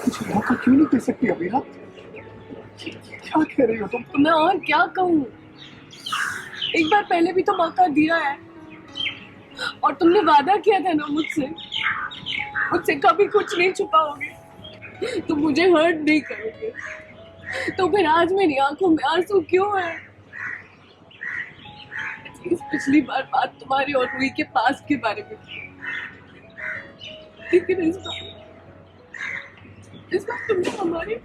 कुछ मौका क्यों नहीं दे सकती अभी? आप क्या कह रही हो तुम? तो मैं और क्या कहूँ? एक बार पहले भी तो मौका दिया है और तुमने वादा किया था ना मुझसे, मुझसे कभी कुछ नहीं छुपाओगे, तुम मुझे हर्ट नहीं करोगे। तो फिर आज मेरी आंखों में आंसू क्यों है? इस पिछली बार बात तुम्हारी और रूही के पास के बारे में थी, लेकिन इस बार तुमने हमारे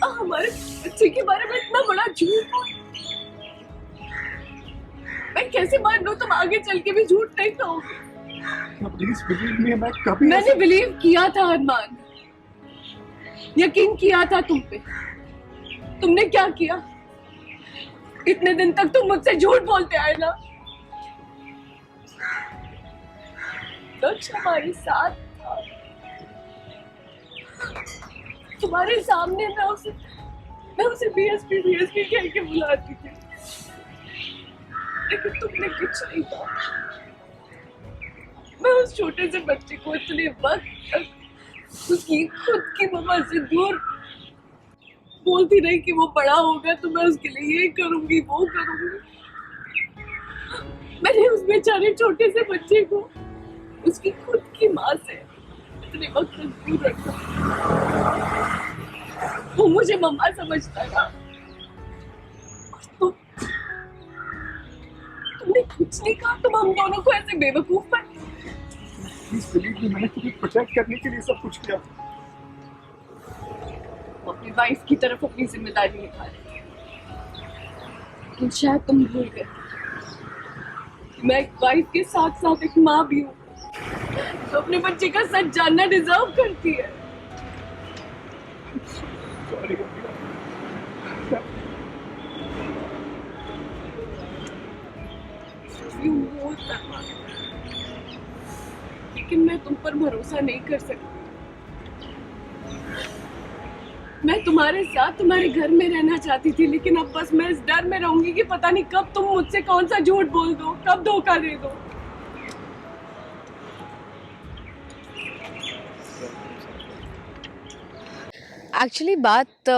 हमारे बच्चे के बारे में इतना बड़ा झूठ बोला। मैं कैसे मान लूं तुम आगे चल के भी झूठ नहीं कहोगे? प्लीज बिलीव मी, मैं कभी मैंने बिलीव किया था अरमान, यकीन किया था तुम पे। तुमने क्या किया? इतने दिन तक तुम मुझसे झूठ बोलते आए ना। सच हमारे साथ था, तुम्हारे सामने मैं उसे बीएसपी कह के बुलाती थी, लेकिन तुमने कुछ नहीं कहा। मैं उस छोटे से बच्चे को इतने वक्त तक उसकी खुद की मम्मा से दूर बोलती रही कि वो बड़ा होगा तो मैं उसके लिए ये करूंगी वो करूंगी। मैंने उस बेचारे छोटे से बच्चे को उसकी खुद की माँ से इतने वक्त तक दूर रखा। वो मुझे मम्मा समझता था। तुमने कुछ नहीं कहा, तुम हम दोनों को ऐसे बेवकूफ पर। प्लीज बिलीव मी, मैंने तुम्हें प्रोटेक्ट करने के लिए सब कुछ किया। अपनी वाइफ की तरफ अपनी जिम्मेदारी निभा रही थी, लेकिन शायद तुम भूल गए मैं एक वाइफ के साथ साथ एक माँ भी हूँ, तो अपने बच्चे का सच जानना डिजर्व करती है। सॉरी लेकिन मैं तुम पर भरोसा नहीं कर सकती। मैं तुम्हारे साथ तुम्हारे घर में रहना चाहती थी, लेकिन अब बस मैं इस डर में रहूंगी कि पता नहीं कब तुम मुझसे कौन सा झूठ बोल दो, कब धोखा दे दो। एक्चुअली बात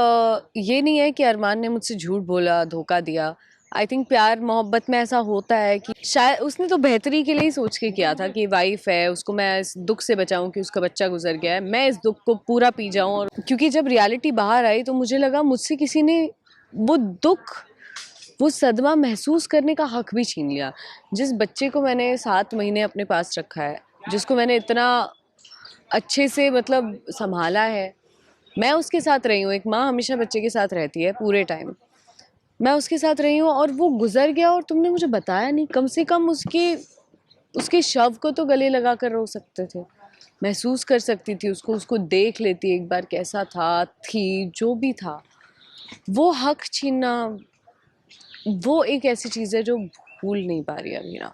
ये नहीं है कि अरमान ने मुझसे झूठ बोला, धोखा दिया। आई थिंक प्यार मोहब्बत में ऐसा होता है कि शायद उसने तो बेहतरी के लिए ही सोच के किया था कि वाइफ है, उसको मैं इस दुख से बचाऊं कि उसका बच्चा गुजर गया है, मैं इस दुख को पूरा पी जाऊं। और क्योंकि जब रियलिटी बाहर आई तो मुझे लगा मुझसे किसी ने वो दुख, वो सदमा महसूस करने का हक भी छीन लिया। जिस बच्चे को मैंने 7 महीने अपने पास रखा है, जिसको मैंने इतना अच्छे से मतलब संभाला है, मैं उसके साथ रही हूँ। एक माँ हमेशा बच्चे के साथ रहती है पूरे टाइम, मैं उसके साथ रही हूँ और वो गुजर गया और तुमने मुझे बताया नहीं। कम से कम उसके शव को तो गले लगा कर रो सकते थे, महसूस कर सकती थी उसको, उसको देख लेती एक बार कैसा था, थी, जो भी था। वो हक छीनना, वो एक ऐसी चीज़ है जो भूल नहीं पा रही अभी ना।